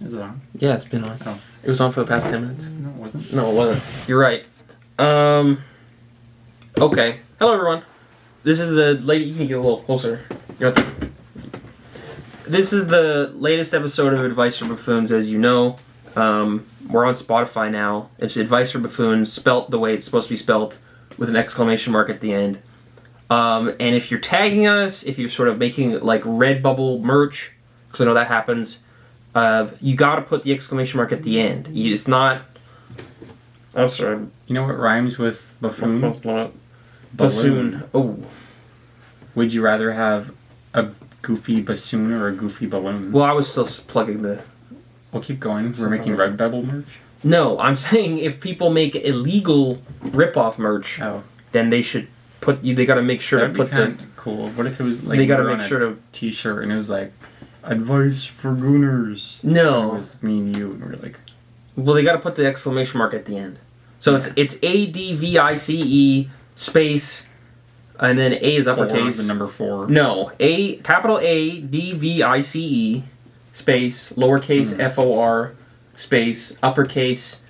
Is it on? Yeah, it's been on. Oh. It was on for the past 10 minutes. No, it wasn't. No, it wasn't. You're right. Okay. Hello, everyone. This is the late... You can get a little closer. This is the latest episode of Advice for Buffoons, as you know. We're on Spotify now. It's Advice for Buffoons, spelt the way it's supposed to be spelt, with an exclamation mark at the end. And if you're tagging us, if you're sort of making, like, Redbubble merch, because I know that happens, you gotta put the exclamation mark at the end. It's not... I'm sorry. You know what rhymes with buffoon? Bassoon. Oh. Would you rather have a goofy bassoon or a goofy balloon? Well, I was still plugging the... We'll keep going. We're making Redbubble merch? No, I'm saying if people make illegal rip-off merch, then they should put... They gotta make sure That'd to put be cool. What if it was like... They gotta make sure to... T-shirt and it was like, Advice for Gooners. No. And it was me and you and we're like... Well, they gotta put the exclamation mark at the end. So it's ADVICE space, and then A is uppercase. The number 4. No, capital A DVICE space lowercase FOR space uppercase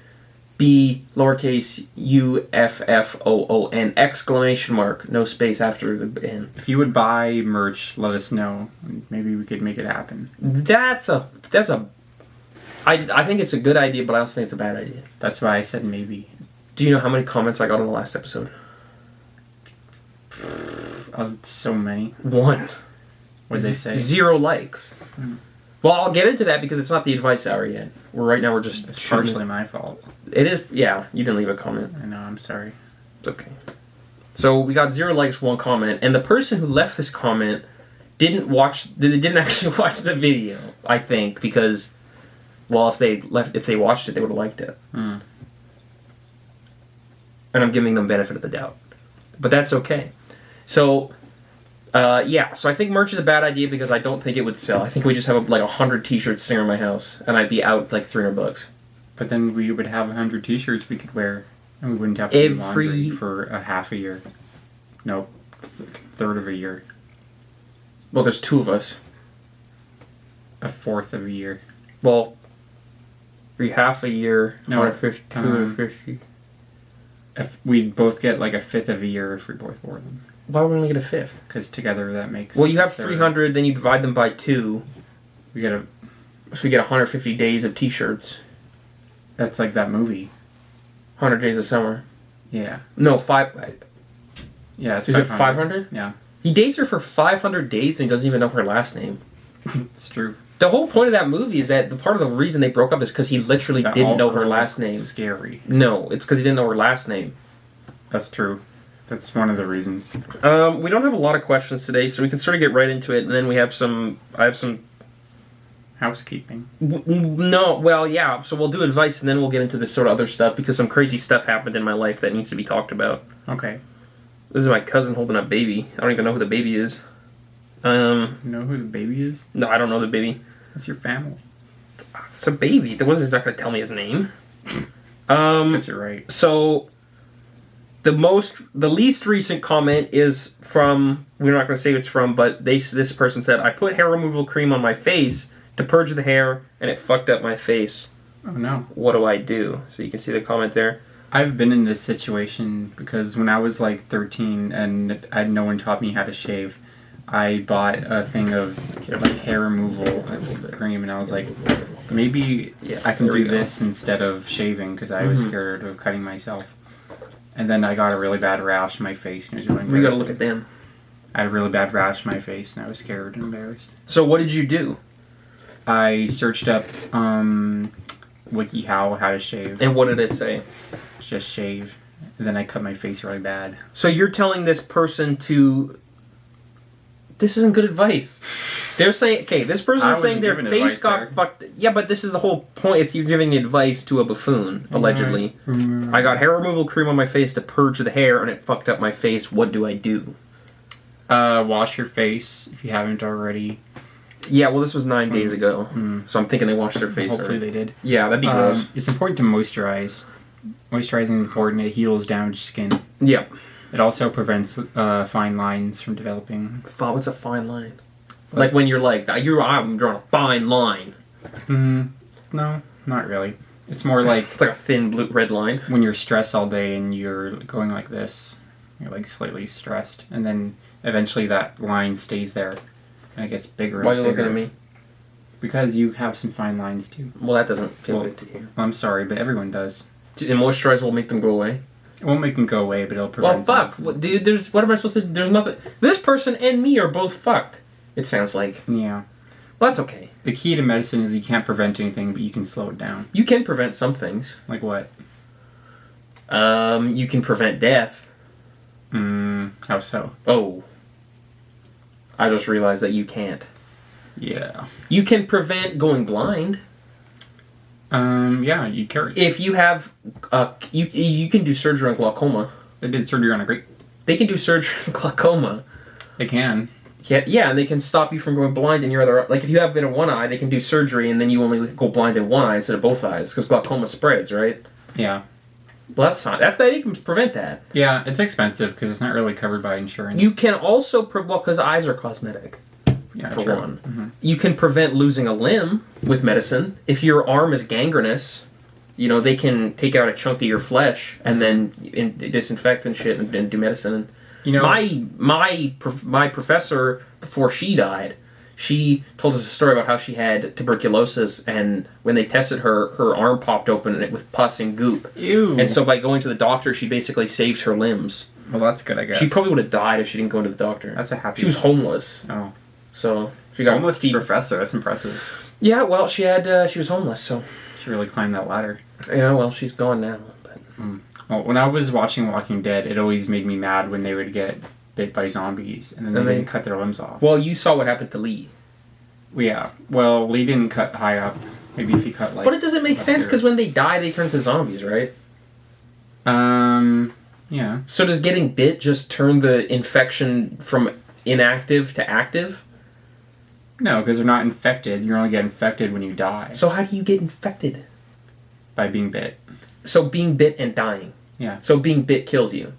B lowercase UFFOON exclamation mark, no space after the N. If you would buy merch, let us know. Maybe we could make it happen. I think it's a good idea, but I also think it's a bad idea. That's why I said maybe. Do you know how many comments I got on the last episode? So many. 1. What did they say? 0 likes. Well, I'll get into that because it's not the advice hour yet. Right now we're just... It's partially my fault. It is, yeah. You didn't leave a comment. I know, I'm sorry. It's okay. So we got 0 likes, 1 comment, and the person who left this comment didn't actually watch the video, I think, because, well, if they watched it, they would have liked it. And I'm giving them benefit of the doubt. But that's okay. So, so I think merch is a bad idea because I don't think it would sell. I think we just have like 100 t-shirts sitting around my house, and I'd be out like $300. But then we would have 100 t-shirts we could wear, and we wouldn't have to do laundry for a half a year. No, third of a year. Well, there's 2 of us. A fourth of a year. Well, for half a year, no, 250. If we'd both get like a fifth of a year if we both wore them. Why would we only get a fifth? Because together that makes... Well, you have 300, then you divide them by 2. So we get 150 days of t-shirts. That's like that movie. 100 Days of Summer. Yeah. No, 5... Yeah, it's 500. Is it 500? Yeah. He dates her for 500 days and he doesn't even know her last name. It's true. The whole point of that movie is that the part of the reason they broke up is because he literally didn't know her last name. Scary. No, it's because he didn't know her last name. That's true. That's one of the reasons. We don't have a lot of questions today, so we can sort of get right into it, and then I have some... Housekeeping. No, well, yeah, so we'll do advice, and then we'll get into this sort of other stuff, because some crazy stuff happened in my life that needs to be talked about. Okay. This is my cousin holding a baby. I don't even know who the baby is. You know who the baby is? No, I don't know the baby. That's your family. It's a baby. That wasn't not going to tell me his name. I guess you're right. So, the least recent comment is from, we're not going to say who it's from, but this person said, I put hair removal cream on my face to purge the hair, and it fucked up my face. Oh, no. What do I do? So you can see the comment there. I've been in this situation because when I was like 13 and no one taught me how to shave, I bought a thing of like hair removal cream, and I was like, maybe I can do this instead of shaving because I was scared of cutting myself. And then I got a really bad rash on my face, and it was really embarrassing. We gotta look at them. I had a really bad rash on my face, and I was scared and embarrassed. So what did you do? I searched up WikiHow how to shave. And what did it say? Just shave. And then I cut my face really bad. So you're telling this person to... This isn't good advice. They're saying... Okay, this person is saying their face got fucked... Yeah, but this is the whole point. It's you're giving advice to a buffoon, allegedly. I got hair removal cream on my face to purge the hair, and it fucked up my face. What do I do? Wash your face, if you haven't already. Yeah, well, this was 9 days ago. So I'm thinking they washed their face Hopefully already. they did. Yeah, that'd be gross. It's important to moisturize. Moisturizing is important. It heals damaged skin. Yep. It also prevents fine lines from developing. What's a fine line? Like when you're like, I'm drawing a fine line. No, not really. It's more like It's like a thin blue red line. when you're stressed all day and you're going like this. You're like slightly stressed, and then eventually that line stays there, and it gets bigger. Why are and you bigger. looking at me? Because you have some fine lines too. Well, that doesn't feel good to hear. I'm sorry, but everyone does. And moisturizer will make them go away. It won't make them go away, but it'll Well, prevent. fuck, dude. What am I supposed to? There's nothing. This person and me are both fucked. It sounds like. Yeah. Well, that's okay. The key to medicine is you can't prevent anything, but you can slow it down. You can prevent some things. Like what? You can prevent death. How so? Oh. I just realized that you can't. Yeah. You can prevent going blind. Yeah, you carry. If you have, you can do surgery on glaucoma. They did surgery on a grape. They can do surgery on glaucoma. They can. Yeah, and they can stop you from going blind in your other. Like if you have been in one eye, they can do surgery, and then you only go blind in one eye instead of both eyes because glaucoma spreads, right? Yeah. Well, that's not. They can prevent that. Yeah, it's expensive because it's not really covered by insurance. You can also because eyes are cosmetic. Yeah, for true. one. Mm-hmm. You can prevent losing a limb with medicine. If your arm is gangrenous, they can take out a chunk of your flesh and then disinfect and shit and do medicine. And my professor, before she died, she told us a story about how she had tuberculosis, and when they tested her, her arm popped open with pus and goop. Ew. And so by going to the doctor, she basically saved her limbs. Well, that's good, I guess. She probably would have died if she didn't go to the doctor. That's a happy... She was homeless. Oh. So she got Homeless professor, that's impressive. Yeah, well, she was homeless, so She really climbed that ladder. yeah. Well, she's gone now. But Well, when I was watching Walking Dead, it always made me mad when they would get bit by zombies and then they didn't cut their limbs off. well, you saw what happened to Lee. Yeah. Well, Lee didn't cut high up. Maybe if he cut like... But it doesn't make sense here. because when they die, they turn to zombies, right? Yeah. So does getting bit just turn the infection from inactive to active? No, because they're not infected. You only get infected when you die. So how do you get infected? By being bit. So being bit and dying. Yeah. So being bit kills you.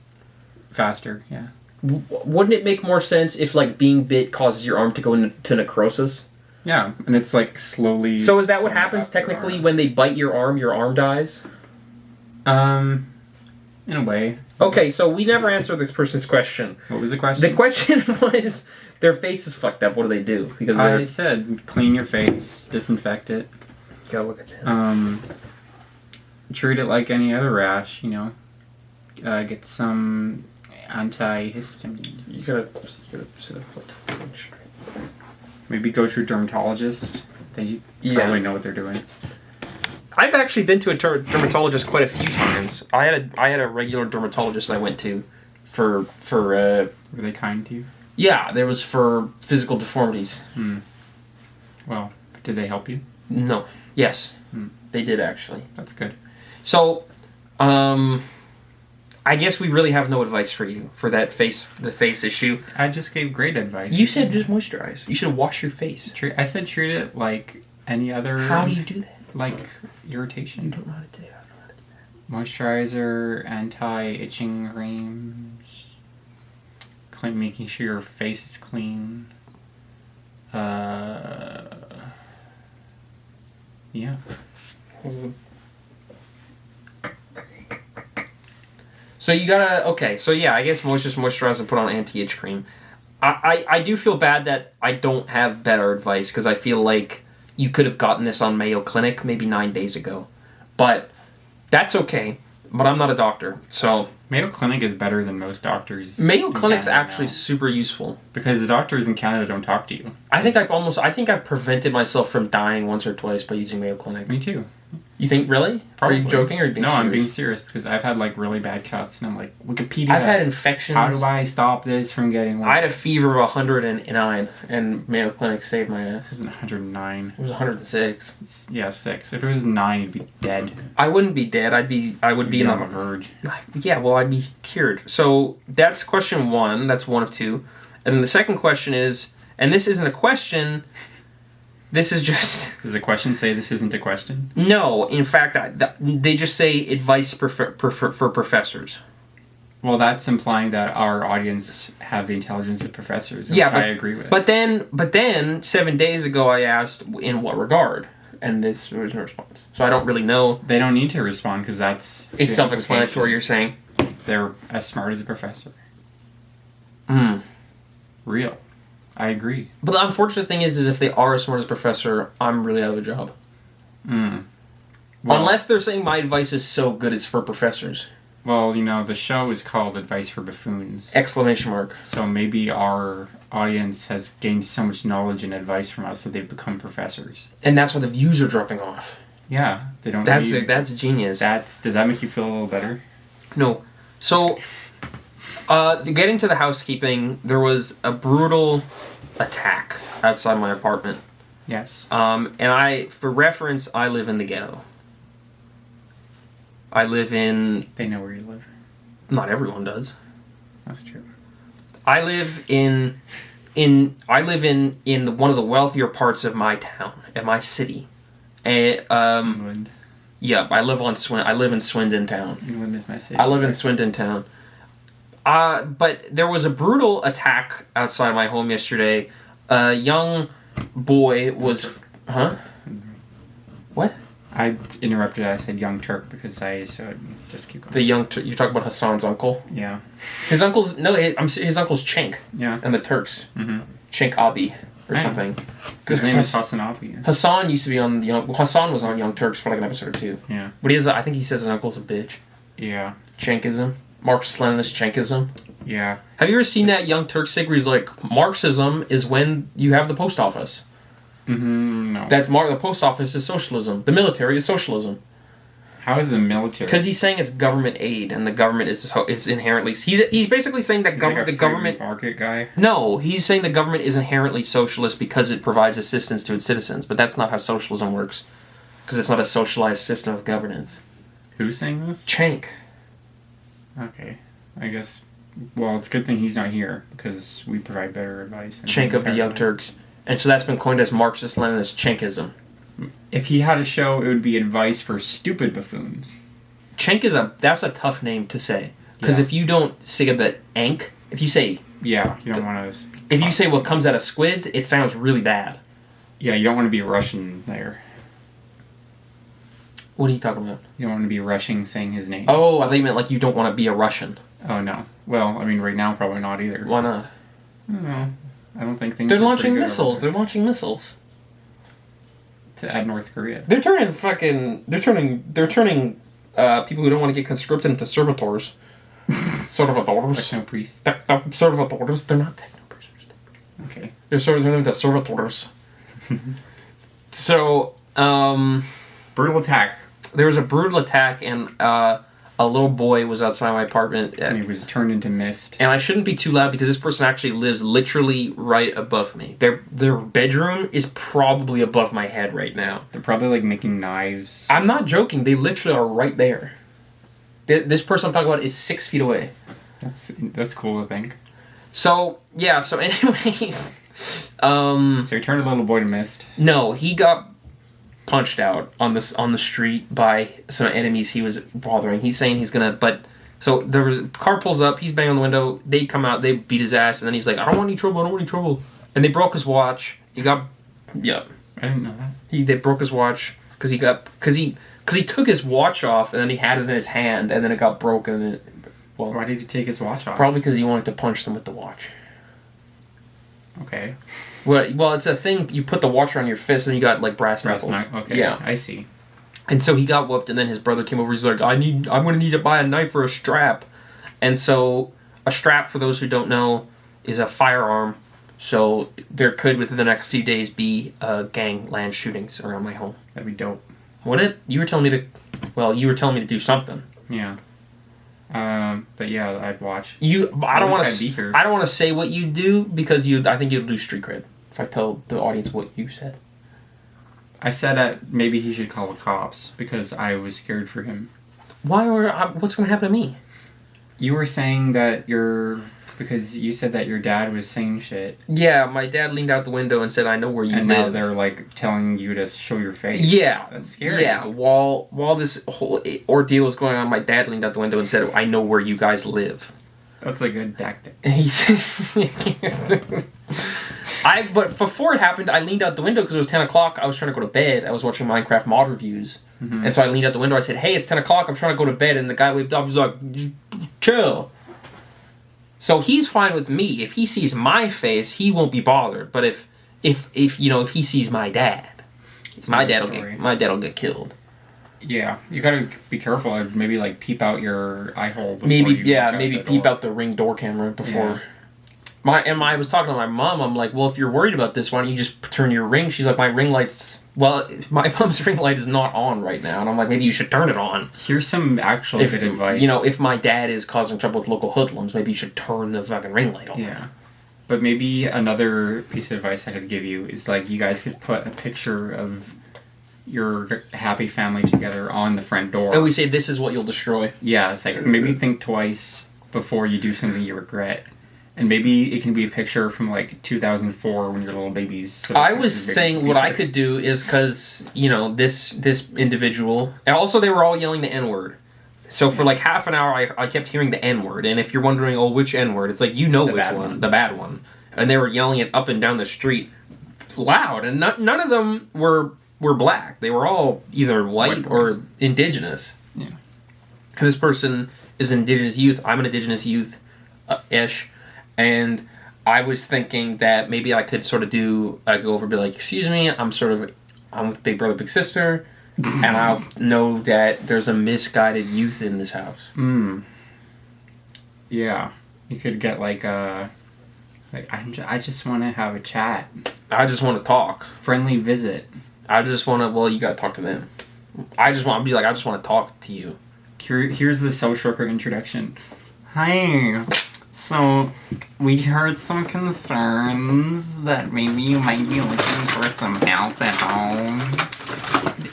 Faster, yeah. Wouldn't it make more sense if like being bit causes your arm to go into necrosis? Yeah, and it's like slowly... So is that what happens up your technically arm. when they bite your arm dies? In a way. Okay, so we never answered this person's question. What was the question? The question was, their face is fucked up. What do they do? Because I said clean your face, disinfect it. You gotta look at that. Treat it like any other rash, get some antihistamine. You gotta sit up like straight. Maybe go to a dermatologist. They probably know what they're doing. I've actually been to a dermatologist quite a few times. I had a regular dermatologist I went to for Were they kind to you? yeah, there was for physical deformities. Well, did they help you? No. Yes. They did actually. That's good. So, I guess we really have no advice for you for the face issue. I just gave great advice. You said just moisturize. You should wash your face. I said treat it like any other... How do you do that? Like irritation. You don't know how to do that. I don't know how to do that. Moisturizer, anti-itching creams, making sure your face is clean. Yeah. So you gotta, so yeah, I guess just moisturize and put on anti-itch cream. I do feel bad that I don't have better advice because I feel like you could have gotten this on Mayo Clinic maybe 9 days ago. But that's okay. But I'm not a doctor, so... Mayo Clinic is better than most doctors. Mayo Clinic's Canada actually now. super useful. Because the doctors in Canada don't talk to you. I think I've prevented myself from dying once or twice by using Mayo Clinic. Me too. You think, really? Probably. Are you joking or are you being No, serious? I'm being serious because I've had like really bad cuts and I'm like, Wikipedia. I've had infections. How do I stop this from getting worse? I had a fever of 109 and Mayo Clinic saved my ass. It was 109. It was 106. Yeah, 6. If it was 9, you'd be dead. I wouldn't be dead. I would be on the verge. Yeah, well, I'd be cured. So that's question 1. That's 1 of 2. And then the second question is, and this isn't a question. This is just... Does the question say this isn't a question? No, in fact, they just say advice for professors. Well, that's implying that our audience have the intelligence of professors, which Yeah, I agree with. But then 7 days ago I asked, in what regard? and this was no response. So I don't really know. They don't need to respond because that's... It's self-explanatory, you're saying? They're as smart as a professor. Hmm. Real. I agree. But the unfortunate thing is if they are as smart as a professor, I'm really out of a job. Well, unless they're saying my advice is so good it's for professors. Well, the show is called Advice for Buffoons. Exclamation mark. So maybe our audience has gained so much knowledge and advice from us that they've become professors. And that's why the views are dropping off. Yeah, they don't. That's genius. Does that make you feel a little better? No. So, getting to the housekeeping, there was a brutal attack outside my apartment. Yes. And for reference, I live in the ghetto. I live in... They know where you live. Not everyone does. That's true. I live in one of the wealthier parts of my town, of my city. And, England. Yeah, I live in Swindon Town. England is my city. I live in Swindon Town. But there was a brutal attack outside my home yesterday. A young boy was... Huh? What? I interrupted. I said Young Turk because so just keep going. The young you talk about Hassan's uncle. Yeah. His uncle's his uncle's Cenk. Yeah. And the Turks. Mm-hmm. Cenk Abi or something. His name is Hassan Abi. Hassan used to be on Hassan was on Young Turks for like an episode or two. Yeah. But I think he says his uncle's a bitch. Yeah. Cenkism. Marxist-Leninist Cenkism. Yeah. Have you ever seen that Young Turks thing where he's like, Marxism is when you have the post office? Mm-hmm. No. The post office is socialism. The military is socialism. How is the military? Because he's saying it's government aid, and the government is inherently... He's basically saying that the government... market guy? No, he's saying the government is inherently socialist because it provides assistance to its citizens, but that's not how socialism works. Because it's not a socialized system of governance. Who's saying this? Cenk. Okay. I guess... Well, it's a good thing he's not here, because we provide better advice. Cenk of the Young Turks. And so that's been coined as Marxist-Leninist Cenkism. If he had a show, it would be Advice for Stupid Buffoons. Cenk that's a tough name to say. Because if you don't say the ank, if you say... Yeah, you don't want to... If you say what comes out of squids, it sounds really bad. Yeah, you don't want to be Russian there. What are you talking about? You don't want to be rushing saying his name. Oh, I think you meant like you don't want to be a Russian. Oh, no. Well, I mean, right now, probably not either. Why not? I don't know. I don't think things They're are launching pretty good missiles. They're launching missiles. At North Korea. They're turning people who don't want to get conscripted into servitors. Servitors. Techno-priests. Servitors. They're not techno-priests. Okay. They're turning into servitors. So, Brutal attack. there was a brutal attack, and a little boy was outside my apartment. And he was turned into mist. And I shouldn't be too loud because this person actually lives literally right above me. Their bedroom is probably above my head right now. They're probably like making knives. I'm not joking. They literally are right there. This person I'm talking about is 6 feet away. That's cool to think. So, yeah, so anyways... So he turned a little boy to mist. No, he got punched out on the street by some enemies he was bothering. He's saying he's gonna... So there was a car pulls up, he's banging on the window, they come out, they beat his ass, and then he's like, I don't want any trouble. And they broke his watch. He got... Yeah. I didn't know that. They broke his watch because he took his watch off and then he had it in his hand and then it got broken. And why did he take his watch off? Probably because he wanted to punch them with the watch. Okay. Well, it's a thing. You put the watch around your fist and you got like brass knuckles. Okay. Yeah, I see. And so he got whooped, and then his brother came over. He's like, I'm gonna need to buy a knife or a strap. And so a strap, for those who don't know, is a firearm. So there could, within the next few days, be gangland shootings around my home. That'd be dope. Would it? You were telling me to do something. Yeah. But yeah, I'd watch. I don't want to say what you do because I think you'll do street cred if I tell the audience what you said. I said that maybe he should call the cops because I was scared for him. What's going to happen to me? You were saying that because you said that your dad was saying shit. Yeah, my dad leaned out the window and said, I know where you live. And now they're like telling you to show your face. Yeah. That's scary. Yeah, while this whole ordeal was going on, my dad leaned out the window and said, I know where you guys live. That's a good tactic. But before it happened, I leaned out the window because it was 10 o'clock. I was trying to go to bed. I was watching Minecraft mod reviews. Mm-hmm. And so I leaned out the window. I said, hey, it's 10 o'clock. I'm trying to go to bed. And the guy waved off. He's like, chill. So he's fine with me. If he sees my face, he won't be bothered. But if he sees my dad, my dad'll get killed. Yeah, you gotta be careful. I'd maybe like peep out your eye hole. Maybe peep out the Ring door camera before. Yeah. I was talking to my mom. I'm like, well, if you're worried about this, why don't you just turn your ring? She's like, my ring light's. Well, my mom's ring light is not on right now, and I'm like, maybe you should turn it on. Here's some actual good advice. If my dad is causing trouble with local hoodlums, maybe you should turn the fucking ring light on. Yeah. But maybe another piece of advice I could give you is like you guys could put a picture of your happy family together on the front door. And we say, this is what you'll destroy. Yeah, it's like maybe think twice before you do something you regret. And maybe it can be a picture from like 2004 when your little baby's... So I was saying what I could do is because, this individual... And also they were all yelling the N-word. So for like half an hour I kept hearing the N-word. And if you're wondering, which N-word? It's like, which one. The bad one. And they were yelling it up and down the street loud. And none of them were black. They were all either white or indigenous. Yeah. This person is indigenous youth. I'm an indigenous youth-ish. And I was thinking that maybe I could sort of go over and be like, excuse me, I'm with Big Brother, Big Sister, and I'll know that there's a misguided youth in this house. Yeah. You could get I just want to have a chat. I just want to talk. Friendly visit. I just want to, you got to talk to them. I just want to talk to you. Here's the social worker introduction. Hi. So, we heard some concerns that maybe you might be looking for some help at home.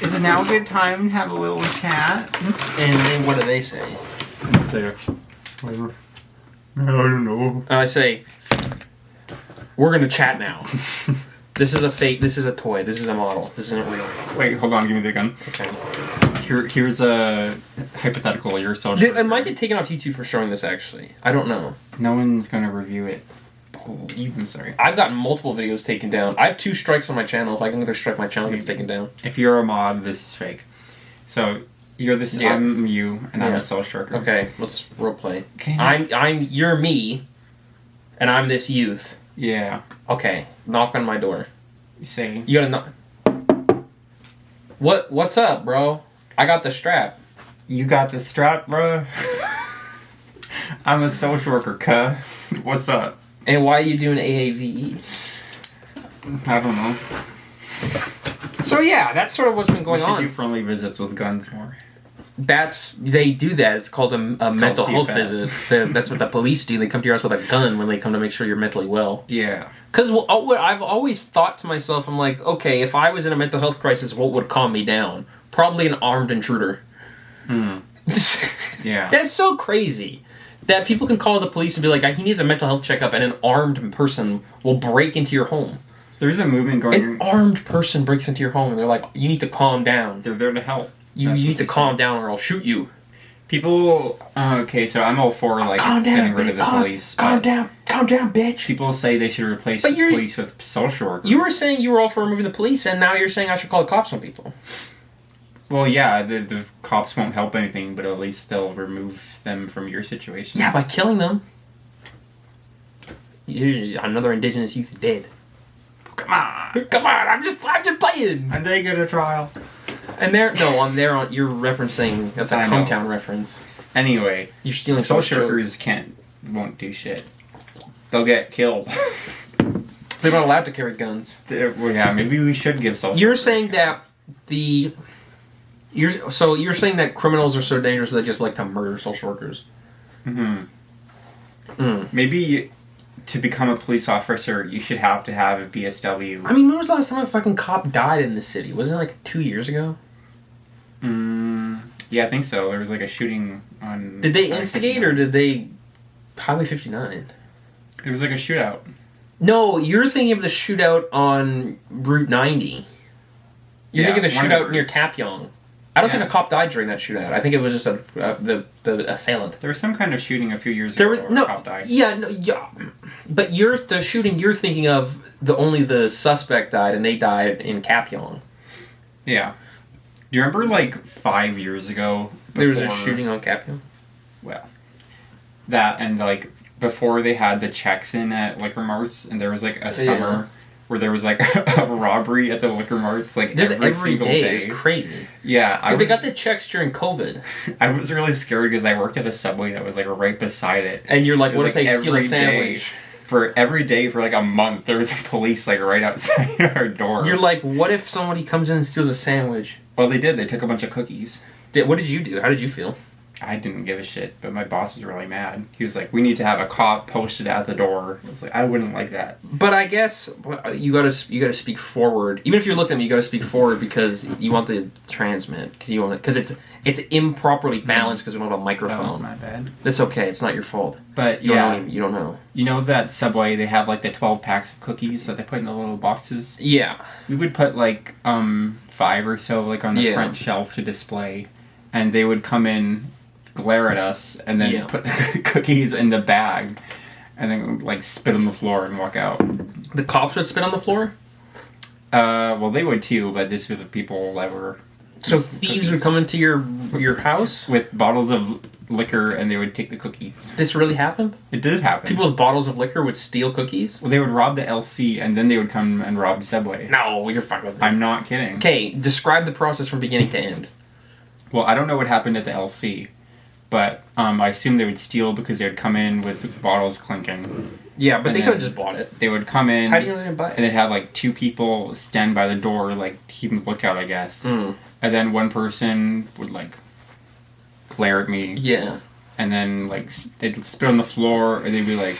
Is it now a good time to have a little chat? And then what do they say? I say, I don't know. I say, we're going to chat now. This is a fake, this is a toy, this is a model, this isn't real. Wait, hold on, give me the gun. Okay. Here's a hypothetical. You're social. I might get taken off YouTube for showing this, actually. I don't know. No one's going to review it. I'm sorry. I've gotten multiple videos taken down. I have 2 strikes on my channel. If I can get a strike, my channel gets taken down. If you're a mod, this is fake. So, you're this. Yeah. I'm you, and I'm a social worker. Okay, let's roleplay. Okay. You're me, and I'm this youth. Yeah. Okay, knock on my door. You say. You gotta knock. What's up, bro? I got the strap. You got the strap, bro? I'm a social worker, cuh. What's up? And why are you doing AAVE? I don't know. So yeah, that's sort of what's been going on. We should do friendly visits with guns more. They do that. It's called a mental health visit. That's what the police do. They come to your house with a gun when they come to make sure you're mentally well. Yeah. Because I've always thought to myself, I'm like, okay, if I was in a mental health crisis, what would calm me down? Probably an armed intruder. Yeah. That's so crazy that people can call the police and be like, he needs a mental health checkup, and an armed person will break into your home. There's a movement going... An armed person breaks into your home, and they're like, you need to calm down. They're there to help. You need to calm down or I'll shoot you. People... okay, so I'm all for, getting rid of the police. Calm down, bitch. People say they should replace the police with social workers. You were saying you were all for removing the police, and now you're saying I should call the cops on people. Well, yeah, the cops won't help anything, but at least they'll remove them from your situation. Yeah, by killing them. Another indigenous youth dead. Come on, I'm just playing. And they get a trial. And you're referencing, that's a hometown reference. Anyway, you're stealing social workers won't do shit. They'll get killed. They're not allowed to carry guns. Well, yeah, maybe we should give social You're saying guns. You're saying that criminals are so dangerous they just like to murder social workers. Maybe to become a police officer, you should have to have a BSW. I mean, when was the last time a fucking cop died in this city? Wasn't it 2 years ago? Yeah, I think so. There was a shooting on... Did they instigate or did they... Highway 59? It was a shootout. No, you're thinking of the shootout on Route 90. You're thinking of the shootout near Tapyong. I don't think a cop died during that shootout. I think it was just the assailant. There was some kind of shooting a few years ago where a cop died. Yeah. But the shooting you're thinking of, only the suspect died, and they died in Kapyong. Yeah. Do you remember, like, 5 years ago? There was a shooting on Kapyong? Well, that, and, like, before they had the checks in at liquor marts, and there was, like, a summer where there was, like, a robbery at the liquor marts, like, every single day. It was crazy. Yeah. Because they got the checks during COVID. I was really scared because I worked at a Subway that was, like, right beside it. And you're like, what if they steal a sandwich? Every day for, like, a month, there was police, like, right outside our door. You're like, what if somebody comes in and steals a sandwich? Well, they did. They took a bunch of cookies. What did you do? How did you feel? I didn't give a shit, but my boss was really mad. He was like, we need to have a cop posted at the door. I was like, I wouldn't like that. But I guess you gotta speak forward. Even if you're looking at me, you gotta speak forward because you want the transmit. Because it's improperly balanced because we don't have a microphone. Oh, my bad. That's okay. It's not your fault. But you don't know. You know that Subway, they have like the 12 packs of cookies that they put in the little boxes? Yeah. We would put like 5 or so like on the front shelf to display. And they would come in, glare at us, and then put the cookies in the bag, and then like spit on the floor and walk out. The cops would spit on the floor? Well, they would too, but this were the people that were. So thieves would come into your house with bottles of liquor, and they would take the cookies. This really happened? It did happen. People with bottles of liquor would steal cookies? Well, they would rob the LC, and then they would come and rob Subway. No, you're fucking with me. I'm not kidding. Okay, describe the process from beginning to end. Well, I don't know what happened at the LC, but I assume they would steal because they would come in with bottles clinking. Yeah, but they could have just bought it. They would come in. How do you know they didn't buy it? And they'd have like 2 people stand by the door, like keeping a lookout, I guess. Mm. And then one person would like glare at me. Yeah. And then like they'd spit on the floor, and they'd be like,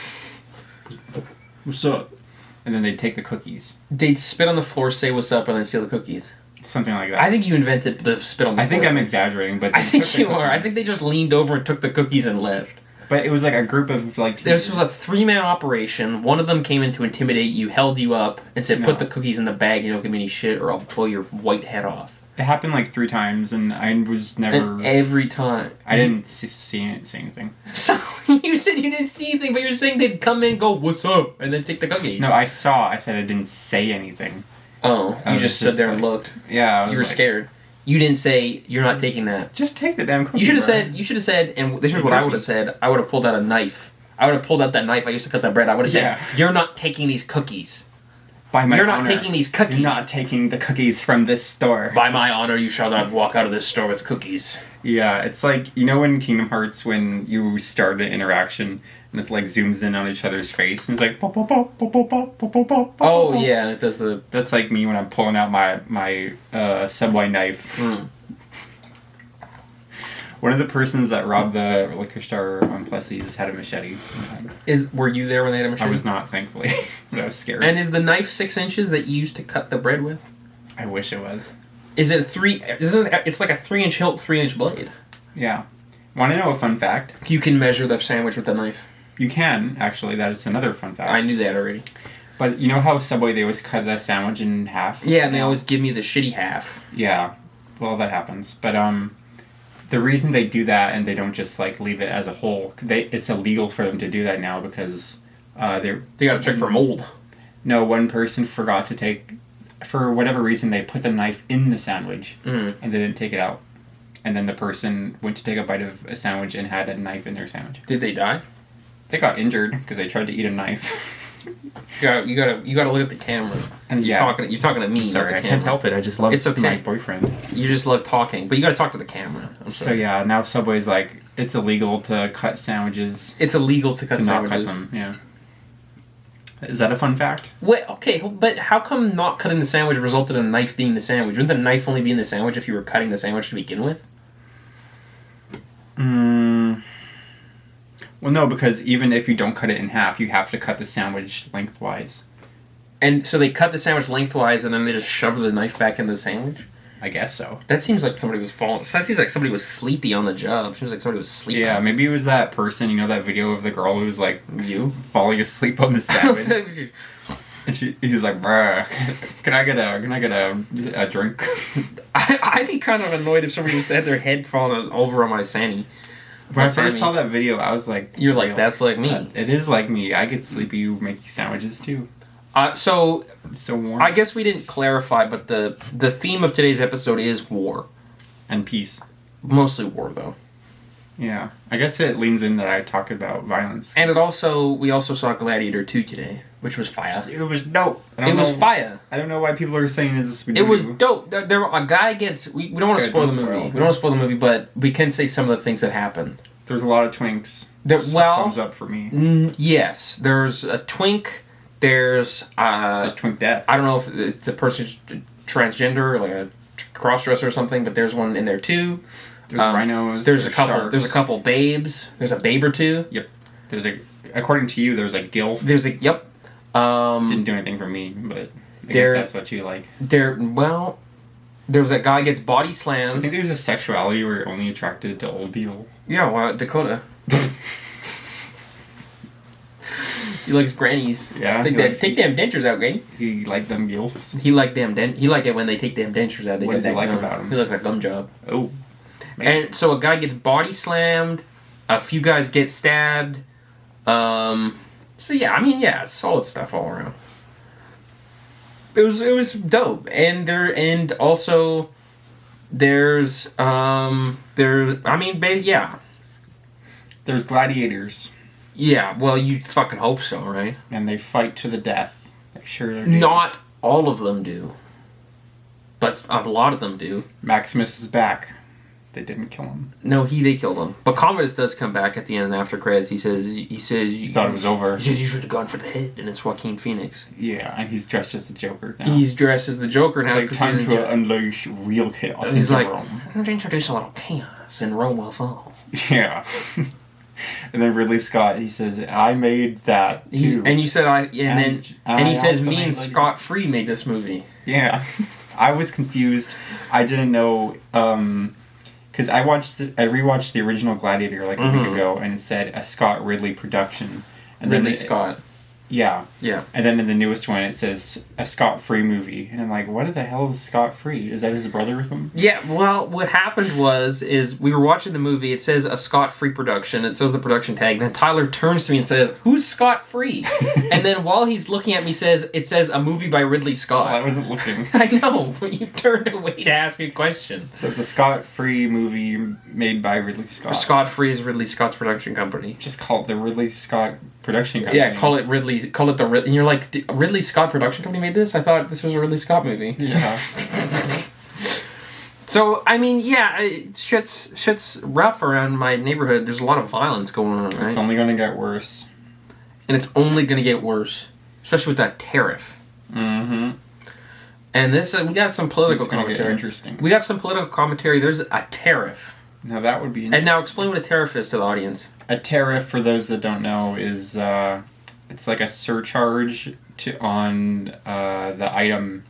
"What's up?" And then they'd take the cookies. They'd spit on the floor, say "What's up," and then steal the cookies. Something like that. I think you invented the spit on the floor. I think I'm exaggerating, but I think you are. I think they just leaned over and took the cookies and left. But it was like a group of like. This was a 3-man operation. One of them came in to intimidate you, held you up, and said, "Put the cookies in the bag. You don't give me any shit, or I'll blow your white head off." It happened like 3 times, and I was never. And every time, I didn't see anything. So you said you didn't see anything, but you're saying they'd come in, go "What's up," and then take the cookies. No, I saw. I said I didn't say anything. Oh, you just stood there and looked. Yeah, you were scared. You didn't say you're not taking that. Just take the damn cookie. You should have said, and this is what I would have said. I would have pulled out a knife. I would have pulled out that knife I used to cut the bread. I would have said, "You're not taking these cookies. By my You're honor, not taking these cookies. You're not taking the cookies from this store. By my honor, you shall not walk out of this store with cookies." Yeah, it's like, you know in Kingdom Hearts when you start an interaction and it's like zooms in on each other's face and it's like oh yeah, it does the. That's like me when I'm pulling out my Subway knife. Mm. One of the persons that robbed the liquor store on Plessy's had a machete. Were you there when they had a machete? I was not, thankfully, but I was scared. And is the knife 6 inches that you used to cut the bread with? I wish it was. Is it it's like a 3-inch hilt, 3-inch blade. Yeah. Want to know a fun fact? You can measure the sandwich with the knife. You can, actually. That is another fun fact. I knew that already. But you know how Subway, they always cut a sandwich in half? Yeah, and they always give me the shitty half. Yeah. Well, that happens. But the reason they do that and they don't just like leave it as a whole, it's illegal for them to do that now because they got to check for mold. No, one person forgot to take, for whatever reason, they put the knife in the sandwich and they didn't take it out. And then the person went to take a bite of a sandwich and had a knife in their sandwich. Did they die? They got injured because they tried to eat a knife. You gotta look at the camera. And you're talking to me. I'm sorry, I can't help it. I just love my boyfriend. You just love talking, but you gotta talk to the camera. So yeah, now Subway's like, it's illegal to cut sandwiches. It's illegal to cut sandwiches. Not cut them. Yeah. Is that a fun fact? Wait, okay, but how come not cutting the sandwich resulted in a knife being the sandwich? Wouldn't the knife only be in the sandwich if you were cutting the sandwich to begin with? Well, no, because even if you don't cut it in half, you have to cut the sandwich lengthwise. And so they cut the sandwich lengthwise and then they just shove the knife back in the sandwich? I guess so. That seems like somebody was falling. That seems like somebody was sleepy on the job. Seems like somebody was sleeping. Yeah, maybe it was that person, you know, that video of the girl who was like, you falling asleep on the sandwich. And he's like, bruh, can I get a drink? I'd be kind of annoyed if somebody just had their head falling over on my Sandy. When I first saw that video, I was like... You're like, that's like me. It is like me. I get sleepy making sandwiches, too. So It's so warm. I guess we didn't clarify, but the theme of today's episode is war. And peace. Mostly war, though. Yeah. I guess it leans in that I talk about violence. And we also saw Gladiator 2 today, which was fire. It was dope. It was fire. I don't know why people are saying this. It was dope. A guy gets... We don't want to spoil the movie. We don't want to spoil the movie, but we can say some of the things that happen. There's a lot of twinks. Thumbs up for me. Yes. There's a twink. There's twink death. I don't know if the person's transgender, like a cross-dresser or something, but there's one in there too. There's rhinos. There's a couple. Sharks. There's a couple babes. There's a babe or two. Yep. According to you, there's a gilf. Yep. Didn't do anything for me, but I guess that's what you like. There's a guy gets body I slammed. think there's a sexuality where you're only attracted to old people. Yeah, well, Dakota. He likes grannies. Yeah. Take damn dentures out, Granny. He liked them gilfs. He liked it when they take damn dentures out. What does he like about him? He likes a gum job. Oh. Man. And so a guy gets body slammed. A few guys get stabbed. So yeah, solid stuff all around. It was dope, and also there's There's gladiators. Yeah, well, you fucking hope so, right? And they fight to the death. They sure do. Not all of them do, but a lot of them do. Maximus is back. They didn't kill him. No, they killed him. But Commodus does come back at the end after credits. He says you thought it was over. He says you should have gone for the head, and it's Joaquin Phoenix. Yeah, and he's dressed as the Joker now. He's dressed as the Joker now. It's like time to unleash real chaos. He's like, Rome. I'm going to introduce a little chaos, and Rome will fall. Yeah. And then Ridley Scott, he says, I made that too. And you said he says me and Scott Free made this movie. Yeah. I was confused. I didn't know, because I rewatched the original Gladiator like a week ago, and it said a Scott Ridley production. And Ridley Scott. Yeah. Yeah. And then in the newest one, it says a Scott Free movie. And I'm like, what the hell is Scott Free? Is that his brother or something? Yeah, well, what happened is we were watching the movie. It says a Scott Free production. It says the production tag. Then Tyler turns to me and says, who's Scott Free? And then while he's looking at me, it says a movie by Ridley Scott. Oh, I wasn't looking. I know, but you turned away to ask me a question. So it's a Scott Free movie made by Ridley Scott. Scott Free is Ridley Scott's production company. Just call it the Ridley Scott production company. Yeah, call it and you're like, Ridley Scott production company made this? I thought this was a Ridley Scott movie. Yeah. So, I mean, yeah, shit's rough around my neighborhood. There's a lot of violence going on, right? It's only going to get worse. And it's only going to get worse. Especially with that tariff. Mm-hmm. And we got some political commentary. Interesting. We got some political commentary. There's a tariff. Now that would be interesting. And now explain what a tariff is to the audience. A tariff, for those that don't know, is it's like a surcharge on the item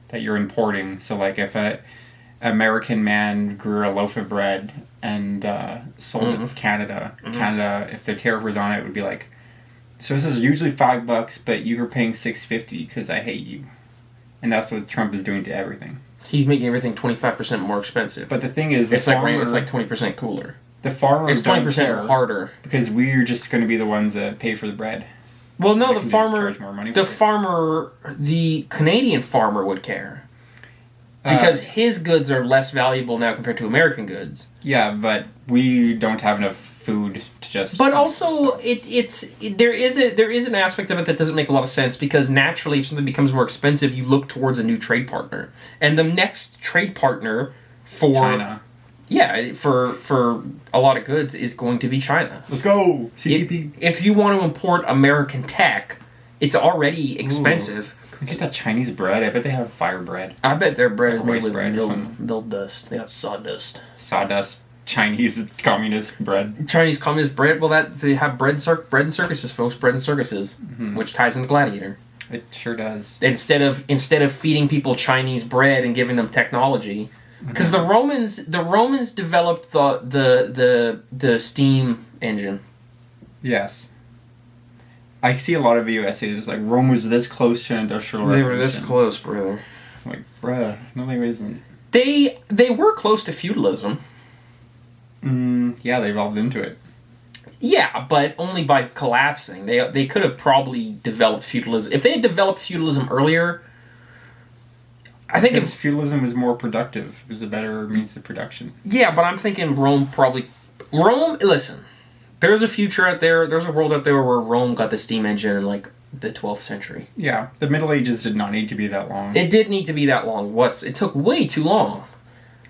that you're importing. So like if a American man grew a loaf of bread and sold it to Canada, Canada, if the tariff was on it, would be like, so this is usually $5, but you were paying $6.50 because I hate you. And that's what Trump is doing to everything. He's making everything 25% more expensive. But the thing is, it's like 20% cooler. The farmers it's 20% harder because we're just going to be the ones that pay for the bread. Well, no, the Canadian farmer would care because his goods are less valuable now compared to American goods. Yeah, but we don't have enough food to just. But also, there is an aspect of it that doesn't make a lot of sense because naturally, if something becomes more expensive, you look towards a new trade partner, and the next trade partner for China. Yeah, for a lot of goods is going to be China. Let's go, CCP. If you want to import American tech, it's already expensive. Can we get that Chinese bread? I bet they have fire bread. I bet their bread is made with bread milled dust. They got sawdust. Sawdust. Chinese communist bread. Chinese communist bread. Well, they have bread and circuses, folks. Bread and circuses, which ties into Gladiator. It sure does. Instead of feeding people Chinese bread and giving them technology. Because the Romans developed the steam engine. Yes. I see a lot of video essays like Rome was this close to an industrial revolution. They were this close, brother. I'm like, bruh, no, they isn't. They were close to feudalism. Yeah, they evolved into it. Yeah, but only by collapsing. They could have probably developed feudalism. If they had developed feudalism earlier, I think Because feudalism was more productive. It was a better means of production. Yeah, but I'm thinking Rome, listen, there's a future out there, there's a world out there where Rome got the steam engine in, like, the 12th century. Yeah, the Middle Ages did not need to be that long. It did need to be that long. It took way too long.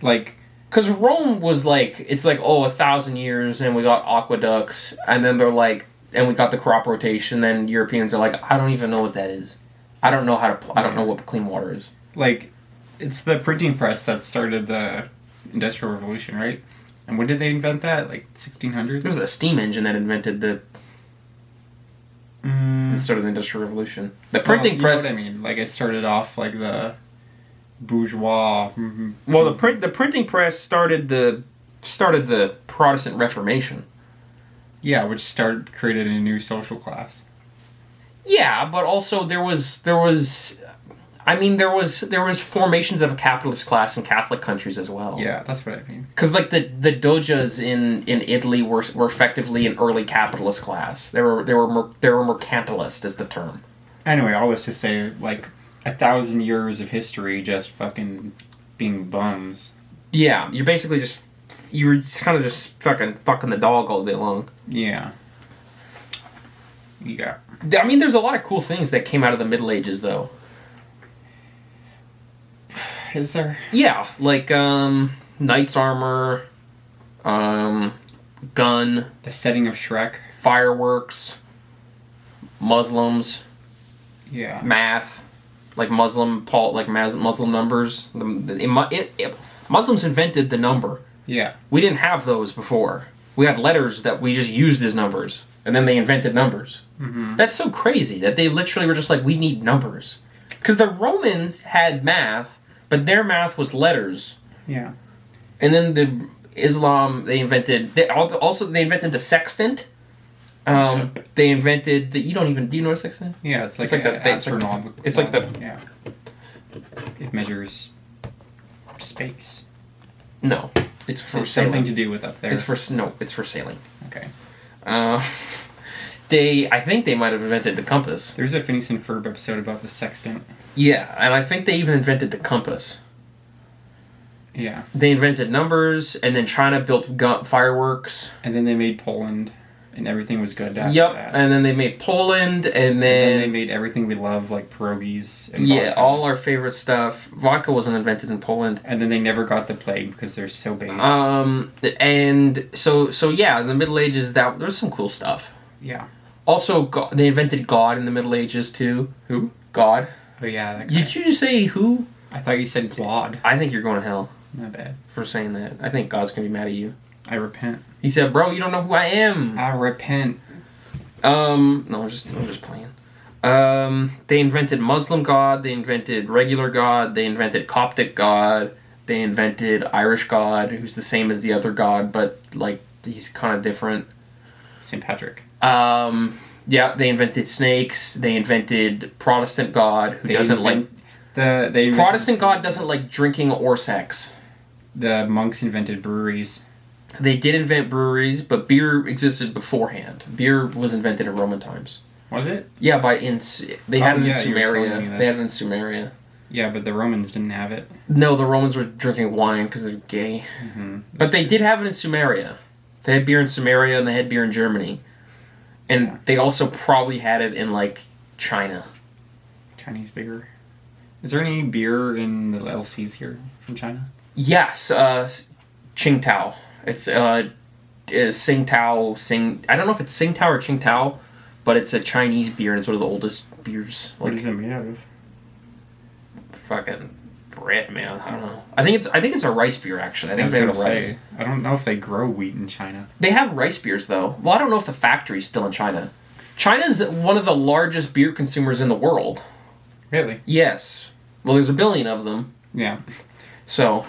Like... Because Rome was like, it's like, 1,000 years, and we got aqueducts, and then they're like, and we got the crop rotation, then Europeans are like, I don't even know what that is. I don't know I don't know what clean water is. Like, it's the printing press that started the Industrial Revolution, right? And when did they invent that? Like, 1600s? It was the steam engine that invented that started the Industrial Revolution. The printing press... You know what I mean? Like, it started off like the... bourgeois. Well, the printing press started the Protestant Reformation. Yeah, which created a new social class. Yeah, but also there was formations of a capitalist class in Catholic countries as well. Yeah, that's what I mean. Because like the doges in Italy were effectively an early capitalist class. They were mercantilist is the term. Anyway, all this to say, like, 1,000 years of history just fucking being bums. Yeah, you were kind of just fucking the dog all day long. Yeah. Yeah. I mean, there's a lot of cool things that came out of the Middle Ages, though. Is there? Yeah, like knight's armor, gun, the setting of Shrek, fireworks, Muslims, yeah, math. Like Muslim numbers. Muslims invented the number. Yeah. We didn't have those before. We had letters that we just used as numbers. And then they invented numbers. Mm-hmm. That's so crazy that they literally were just like, we need numbers. Because the Romans had math, but their math was letters. Yeah. And then the Islam, they invented the sextant. They invented do you know what a sextant? Yeah, it's like the astronomical. It's like the yeah. It measures space. No, it's for It's sailing. something to do with up there. It's for sailing. Okay. I think they might have invented the compass. There's a Phineas and Ferb episode about the sextant. Yeah, and I think they even invented the compass. Yeah. They invented numbers, and then China built fireworks. And then they made Poland. And everything was good after that. And then they made Poland, and then they made everything we love, like pierogies and vodka. vodka. All our favorite stuff. Vodka wasn't invented in Poland. And then they never got the plague because they're so base. And so yeah, in the Middle Ages, there's some cool stuff. Yeah. Also, they invented God in the Middle Ages, too. Who? God. Oh, yeah, that guy. Did you say who? I thought you said Claude. I think you're going to hell. Not bad. For saying that. I think God's going to be mad at you. I repent. He said, bro, you don't know who I am. I repent. No, I'm just playing. They invented Muslim God, they invented regular God, they invented Coptic God, they invented Irish God, who's the same as the other God, but, like, he's kind of different. St. Patrick. Yeah, they invented snakes, they invented Protestant God, who doesn't like... Protestant God doesn't like drinking or sex. The monks invented breweries. They did invent breweries, but beer existed beforehand. Beer was invented in Roman times. Was it? Yeah, they had it in Sumeria. They had it in Sumeria. Yeah, but the Romans didn't have it. No, the Romans were drinking wine because they're gay. Mm-hmm. But they did have it in Sumeria. They had beer in Sumeria and they had beer in Germany. And they also probably had it in, like, China. Chinese beer. Is there any beer in the LCs here from China? Yes, Qingdao. It's Tsingtao. I don't know if it's Tsingtao or Qingdao, but it's a Chinese beer and it's one of the oldest beers. What is it made out of? Fucking Brit, man. I don't know. I think it's a rice beer actually. I think it's rice. I don't know if they grow wheat in China. They have rice beers though. Well, I don't know if the factory's still in China. China's one of the largest beer consumers in the world. Really? Yes. Well, there's 1 billion of them. Yeah. So.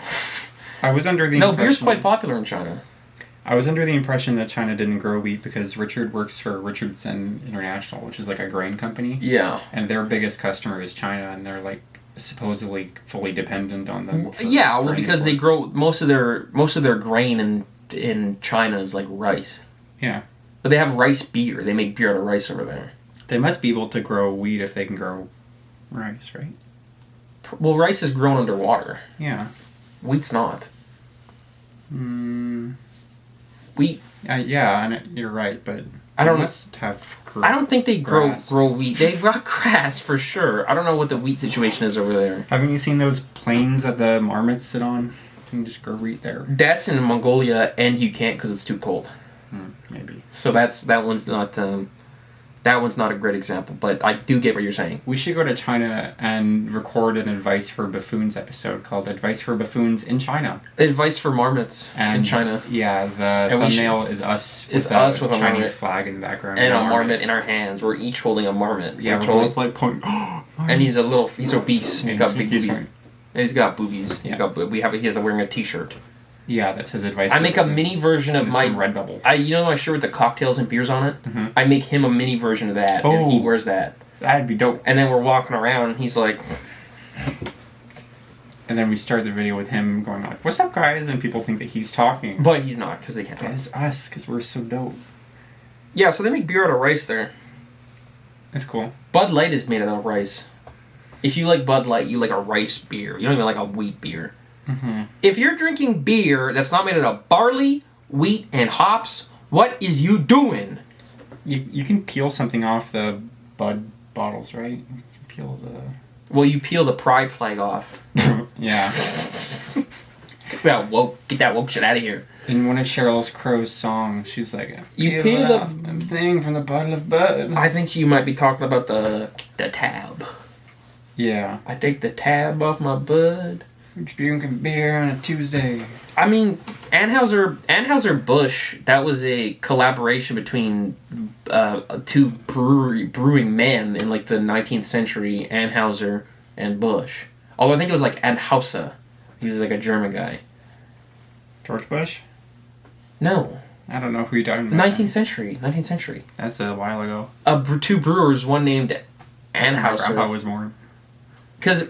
I was under the impression... No, beer's quite popular in China. I was under the impression that China didn't grow wheat because Richard works for Richardson International, which is like a grain company. Yeah. And their biggest customer is China, and they're like supposedly fully dependent on them. Yeah, well, for because they imports. grow most of their grain in China is like rice. Yeah. But they have rice beer. They make beer out of rice over there. They must be able to grow wheat if they can grow rice, right? Well, rice is grown underwater. Yeah. Wheat's not. Mm, Wheat. yeah, and you're right, but I don't. they must have. I don't think they grass. grow wheat. They've got grass for sure. I don't know what the wheat situation is over there. Haven't you seen those plains that the marmots sit on? You can just grow wheat there. That's in Mongolia, and you can't because it's too cold. Maybe. So that one's not. That one's not a great example, but I do get what you're saying. We should go to China and record an Advice for Buffoons episode called Advice for Buffoons in China. Advice for marmots in China. Yeah, the thumbnail is us with a Chinese marmot flag in the background. And a marmot in our hands. We're each holding a marmot. Yeah, we're both like pointing. And he's obese. And he's got big boobies. Fine. And he's got boobies. Yeah. He's wearing a t-shirt. Yeah, that's his advice. I make a mini version of my Redbubble. my shirt with the cocktails and beers on it. Mm-hmm. I make him a mini version of that, and he wears that. That'd be dope. And then we're walking around, and he's like, and then we start the video with him going like, "What's up, guys?" And people think that he's talking, but he's not because they can't talk. It's us because we're so dope. Yeah, so they make beer out of rice there. That's cool. Bud Light is made out of rice. If you like Bud Light, you like a rice beer. You don't even like a wheat beer. Mm-hmm. If you're drinking beer that's not made out of barley, wheat, and hops, what is you doing? You can peel something off the Bud bottles, right? You can peel Well, you peel the pride flag off. yeah. Get that woke shit out of here. In one of Sheryl Crow's songs, she's like, You peel the thing from the bottle of Bud. I think you might be talking about the tab. Yeah. I take the tab off my Bud. Drinking beer on a Tuesday. I mean, Anheuser-Busch, that was a collaboration between two brewing men in like the 19th century, Anheuser and Busch. Although I think it was like Anheuser. He was like a German guy. George Bush? No. I don't know who you're talking about. 19th century. That's a while ago. Two brewers, one named My grandpa Anheuser. was born. Because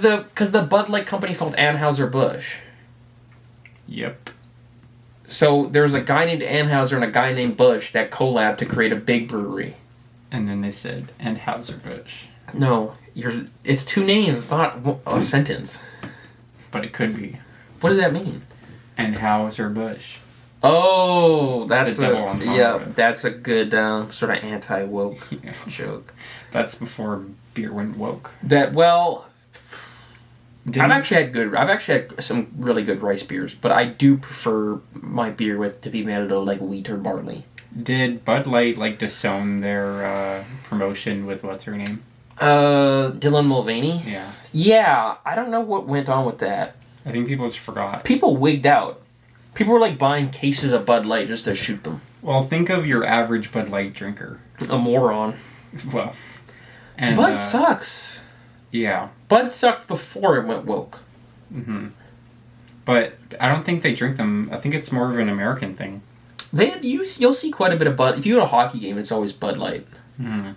the Bud Light company's called Anheuser-Busch. Yep. So there's a guy named Anheuser and a guy named Busch that collabed to create a big brewery. And then they said Anheuser-Busch. No, it's two names. It's not a sentence. But it could be. What does that mean? Anheuser-Busch. Oh, that's a double entendre. yeah. That's a good sort of anti-woke Yeah. joke. That's before beer went woke. I've actually had some really good rice beers, but I do prefer my beer to be made out of like wheat or barley. Did Bud Light like disown their promotion with what's her name? Dylan Mulvaney? Yeah. Yeah, I don't know what went on with that. I think people just forgot. People wigged out. People were like buying cases of Bud Light just to shoot them. Well, think of your average Bud Light drinker. A moron. Well. And, Bud sucks. Yeah. Bud sucked before it went woke. Mm-hmm. But I don't think they drink them. I think it's more of an American thing. You'll see quite a bit of Bud. If you go to a hockey game, it's always Bud Light. Mm-hmm.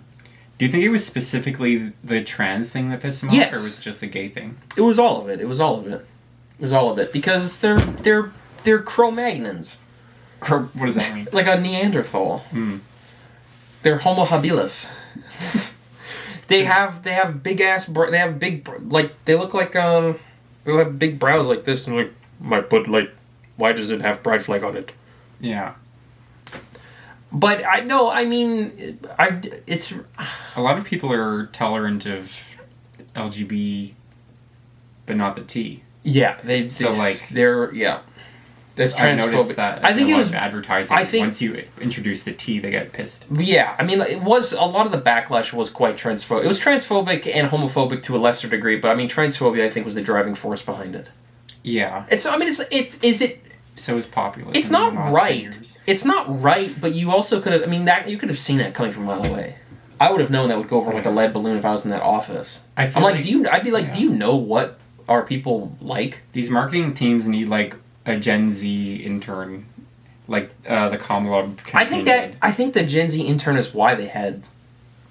Do you think it was specifically the trans thing that pissed them off, Yes. or was it just a gay thing? It was all of it. Because they're Cro-Magnons. What does that mean? Like a Neanderthal. Mm. They're Homo habilis. They have big ass. They have big they look like they have big brows like this and like my Bud Light. Why does it have pride flag on it? Yeah. But it's A lot of people are tolerant of LGBT, but not the T. yeah. They're yeah. That's I noticed transphobic. that. I think in a it lot was of advertising. Once you introduce the T, they get pissed. Yeah, I mean, it was a lot of the backlash was quite transphobic. It was transphobic and homophobic to a lesser degree, but I mean, transphobia I think was the driving force behind it. Yeah. So is populism. It's in the not last 10 right. years. It's not right, but you also could have. I mean, that you could have seen that coming from a mile away. I would have known that would go over like a lead balloon if I was in that office. I'd be like, do you know what our people like? These marketing teams need like a Gen Z intern, like the Kamala campaign I think the Gen Z intern is why they had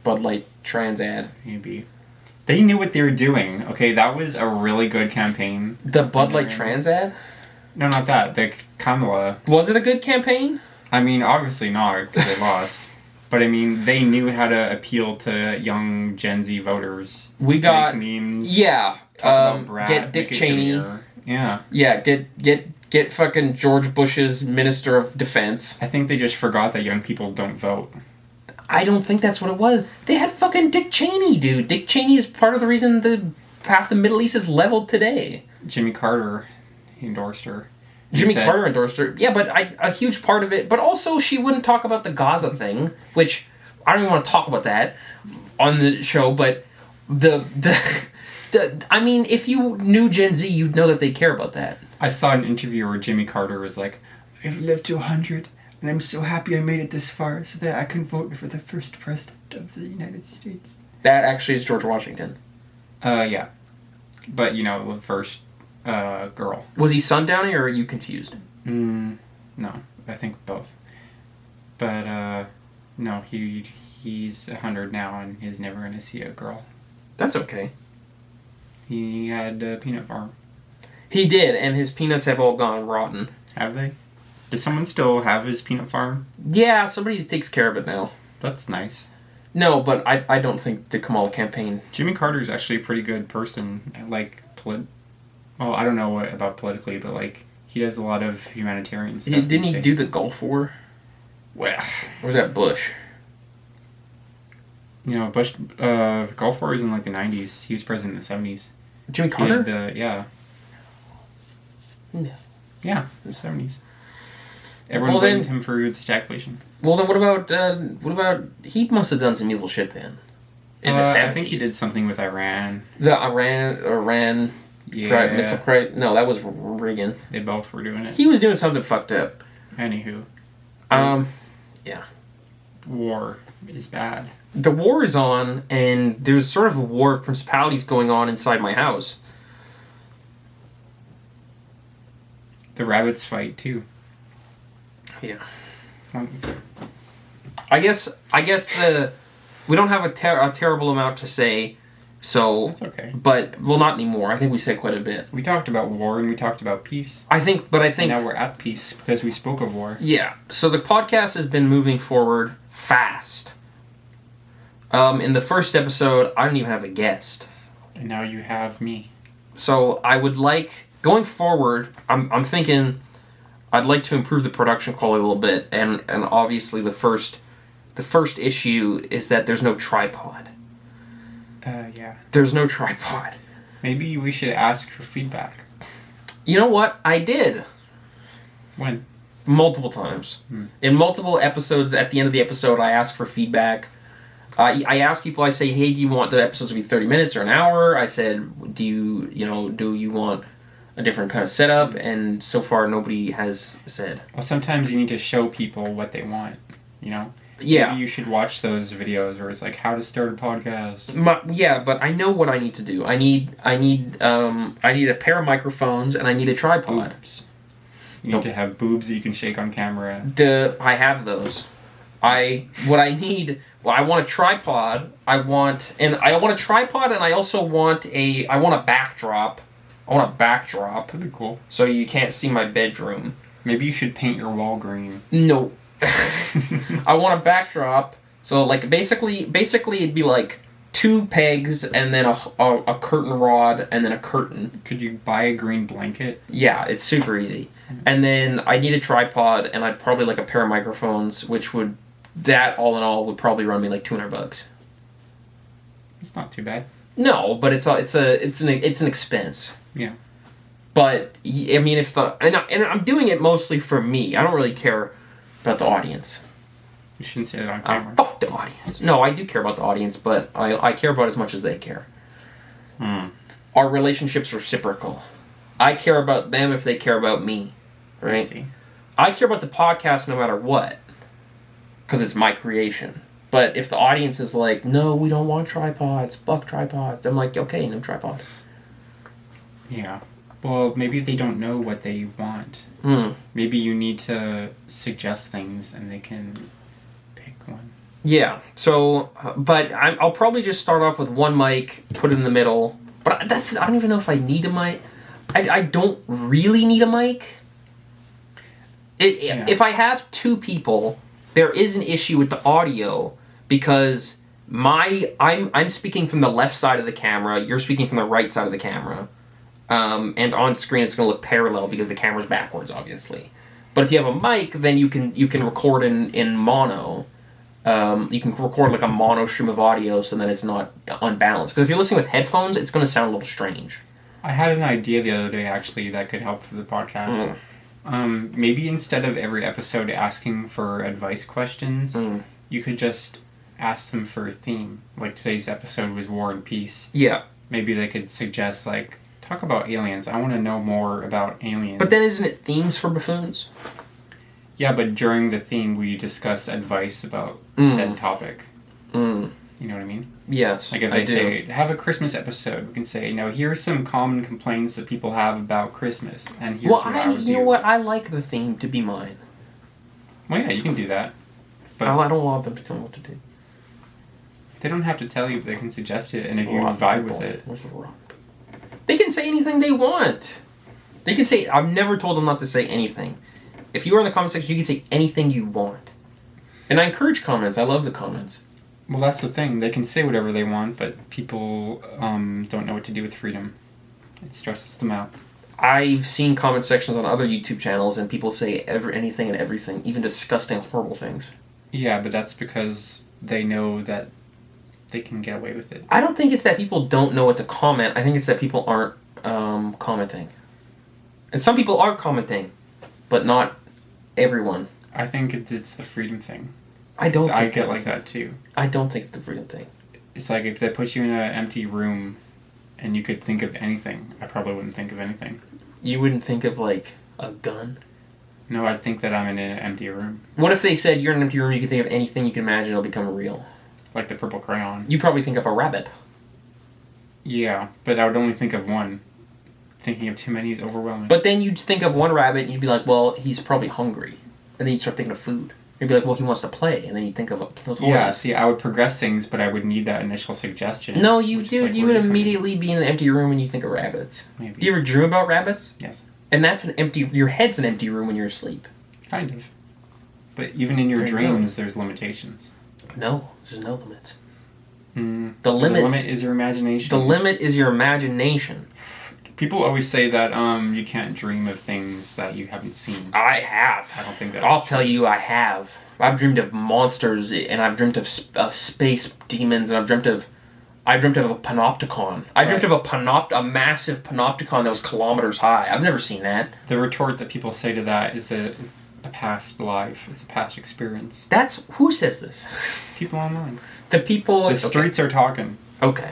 Bud Light trans ad. maybe They knew what they were doing. Okay, that was a really good campaign. The Bud Light trans ad? No, not that. The Kamala. Was it a good campaign? I mean, obviously not, because they lost. But I mean, they knew how to appeal to young Gen Z voters. We got make memes. Yeah. Talk about Brad, Get Dick Cheney. Yeah. Yeah. Get fucking George Bush's Minister of Defense. I think they just forgot that young people don't vote. I don't think that's what it was. They had fucking Dick Cheney, dude. Dick Cheney is part of the reason half the Middle East is leveled today. Jimmy Carter endorsed her. Jimmy Carter endorsed her. Yeah, but a huge part of it. But also, she wouldn't talk about the Gaza thing, which I don't even want to talk about that on the show. But I mean, if you knew Gen Z, you'd know that they care about that. I saw an interview where Jimmy Carter was like, "I've lived to 100, and I'm so happy I made it this far, so that I can vote for the first president of the United States." That actually is George Washington. Yeah, but the first girl. Was he sundowning, or are you confused? No, I think both. But no, he's 100 now, and he's never going to see a girl. That's okay. He had a peanut farm. He did, and his peanuts have all gone rotten. Have they? Does someone still have his peanut farm? Yeah, somebody takes care of it now. That's nice. No, but I don't think the Kamala campaign... Jimmy Carter's actually a pretty good person. Well, I don't know about politically, but he does a lot of humanitarian stuff. Didn't he do the Gulf War? Well, or was that Bush? Bush, Gulf War was in the 90s. He was president in the 70s. Jimmy Carter? Yeah. No. Yeah, the 70s. Everyone blamed him for the stagflation. Well, then what about... He must have done some evil shit then. In the 70s. I think he did something with Iran. The Iran... Yeah. Missile crisis. No, that was Reagan. They both were doing it. He was doing something fucked up. Anywho. Yeah. War is bad. The war is on, and there's sort of a war of principalities going on inside my house. The rabbits fight too. Yeah. I guess we don't have a terrible amount to say, so that's okay. But not anymore. I think we said quite a bit. We talked about war and we talked about peace. I think and now we're at peace because we spoke of war. Yeah. So the podcast has been moving forward fast. In the first episode, I didn't even have a guest. And now you have me. So I would like, going forward, I'm thinking I'd like to improve the production quality a little bit, and obviously the first issue is that there's no tripod. Yeah. There's no tripod. Maybe we should ask for feedback. You know what? I did. When? Multiple times. In multiple episodes, at the end of the episode, I ask for feedback. I ask people, I say, hey, do you want the episodes to be 30 minutes or an hour? I said, do you want a different kind of setup? And so far, nobody has said. Well, sometimes you need to show people what they want, Yeah. Maybe you should watch those videos where it's how to start a podcast. Yeah, but I know what I need to do. I need a pair of microphones, and I need a tripod. Boobs. You need to have boobs that you can shake on camera. I have those. I want a tripod. I want a tripod, and I also want a backdrop. I want a backdrop. That'd be cool. So you can't see my bedroom. Maybe you should paint your wall green. No. I want a backdrop. So basically it'd be two pegs and then a curtain rod and then a curtain. Could you buy a green blanket? Yeah, it's super easy. And then I need a tripod, and I'd probably like a pair of microphones, which would, that all in all would probably run me like $200. It's not too bad. No, but it's an expense. Yeah. But I mean, and I'm doing it mostly for me. I don't really care about the audience. You shouldn't say that on camera. Fuck the audience. No, I do care about the audience, but I care about as much as they care. Our relationship's reciprocal. I care about them if they care about me. Right? I see. I care about the podcast no matter what. Because it's my creation. But if the audience is like, no, we don't want tripods, fuck tripods, I'm like, okay, no tripod. Yeah. Well, maybe they don't know what they want. Maybe you need to suggest things and they can pick one. Yeah. So, but I'll probably just start off with one mic, put it in the middle. But I don't even know if I need a mic. I don't really need a mic. If I have two people, there is an issue with the audio because I'm speaking from the left side of the camera, you're speaking from the right side of the camera. And on screen it's going to look parallel because the camera's backwards, obviously. But if you have a mic, then you can record in mono. You can record like a mono stream of audio so that it's not unbalanced. Because if you're listening with headphones, it's going to sound a little strange. I had an idea the other day, actually, that could help for the podcast. Maybe instead of every episode asking for advice questions, you could just ask them for a theme. Like today's episode was War and Peace. Yeah. Maybe they could suggest, like, talk about aliens. I want to know more about aliens. But then isn't it themes for buffoons? Yeah, but during the theme, we discuss advice about said topic. You know what I mean? Yes, like if they say, have a Christmas episode, we can say, here's some common complaints that people have about Christmas, and here's what I would do. You know what? I like the theme to be mine. Well, yeah, you can do that. But I don't want them to tell me what to do. They don't have to tell you, they can suggest it, and if you vibe with it. They can say anything they want. They can say, I've never told them not to say anything. If you are in the comment section, you can say anything you want. And I encourage comments. I love the comments. Well, that's the thing. They can say whatever they want, but people don't know what to do with freedom. It stresses them out. I've seen comment sections on other YouTube channels, and people say anything and everything, even disgusting, horrible things. Yeah, but that's because they know that they can get away with it. I don't think it's that people don't know what to comment. I think it's that people aren't commenting. And some people are commenting, but not everyone. I think it's the freedom thing. I get like that too. I don't think it's the freedom thing. It's like if they put you in an empty room and you could think of anything, I probably wouldn't think of anything. You wouldn't think of, like, a gun? No, I'd think that I'm in an empty room. What if they said you're in an empty room, you can think of anything you can imagine, it'll become real? Like the purple crayon. You probably think of a rabbit. Yeah, but I would only think of one. Thinking of too many is overwhelming. But then you'd think of one rabbit and you'd be like, well, he's probably hungry. And then you'd start thinking of food. You'd be like, well, he wants to play. And then you'd think of a toy. Yeah, see, I would progress things, but I would need that initial suggestion. No, you do. Like, you would immediately be in an empty room and you think of rabbits. Maybe. Do you ever dream about rabbits? Yes. And that's your head's an empty room when you're asleep. Kind of. But even in your dreams, there's limitations. No, there's no limits. The limit is your imagination. The limit is your imagination. People always say that you can't dream of things that you haven't seen. I have. I don't think that's I'll tell you, I have. I've dreamed of monsters, and I've dreamt of space demons, and I dreamt of a panopticon. I dreamt of a massive panopticon that was kilometers high. I've never seen that. The retort that people say to that is that it's a past life. It's a past experience. Who says this? People online. The streets are talking. Okay.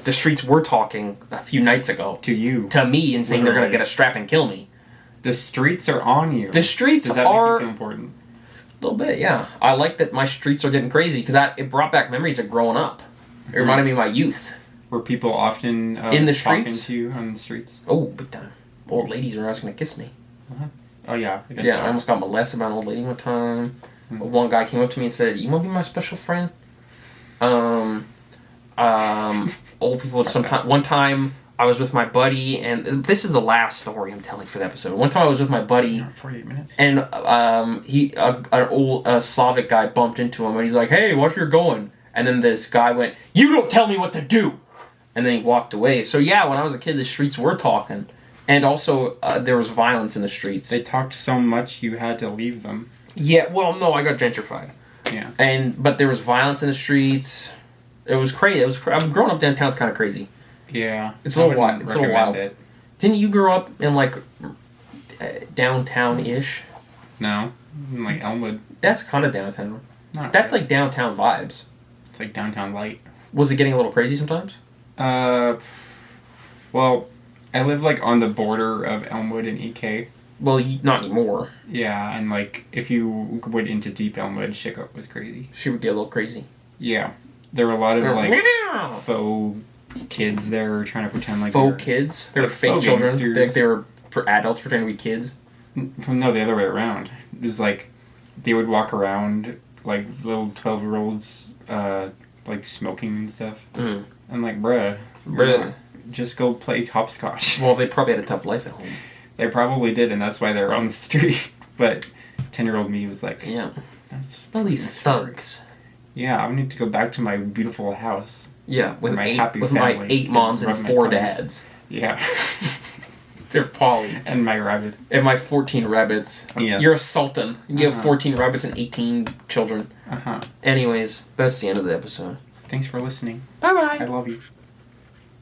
The streets were talking a few nights ago. To you. To me, and saying they're going to get a strap and kill me. The streets are on you. The streets Does that are... make you feel important? A little bit, yeah. I like that my streets are getting crazy, because it brought back memories of growing up. It reminded me of my youth. Were people often in the talking streets? to you on the streets? Oh, big time. Old ladies are asking to kiss me. Oh, yeah. I almost got molested by an old lady one time. One guy came up to me and said, you want to be my special friend? Old people sometimes. One time I was with my buddy, and this is the last story I'm telling for the episode. One time I was with my buddy, 48 minutes, and an old Slavic guy bumped into him, and he's like, "Hey, watch where you're going." And then this guy went, "You don't tell me what to do," and then he walked away. So yeah, when I was a kid, the streets were talking, and also there was violence in the streets. They talked so much you had to leave them. Yeah, well, no, I got gentrified. Yeah, but there was violence in the streets. It was crazy. I'm growing up downtown's kind of crazy. Yeah, it's a little wild. It's a little wild. Didn't you grow up in like downtown-ish? No, in like Elmwood. That's kind of downtown. That's like downtown vibes. It's like downtown light. Was it getting a little crazy sometimes? Well, I live like on the border of Elmwood and EK. Well, not anymore. Yeah, and like if you went into deep Elmwood, shit was crazy. She would get a little crazy. Yeah. There were a lot of like faux kids there trying to pretend like faux kids. They were fake children. They were adults pretending to be kids. No, the other way around. It was like they would walk around like little 12-year-olds like smoking and stuff. Mm. I'm like, bruh, just go play hopscotch. Well, they probably had a tough life at home. They probably did, and that's why they're on the street. But 10-year-old me was like, yeah, that's all these thugs. Yeah, I need to go back to my beautiful house. Yeah, with my my 8 moms and 4 dads. Yeah. They're Polly. And my rabbit. And my 14 rabbits. Yes. You're a sultan. You have 14 rabbits and 18 children. Uh-huh. Anyways, that's the end of the episode. Thanks for listening. Bye-bye. I love you.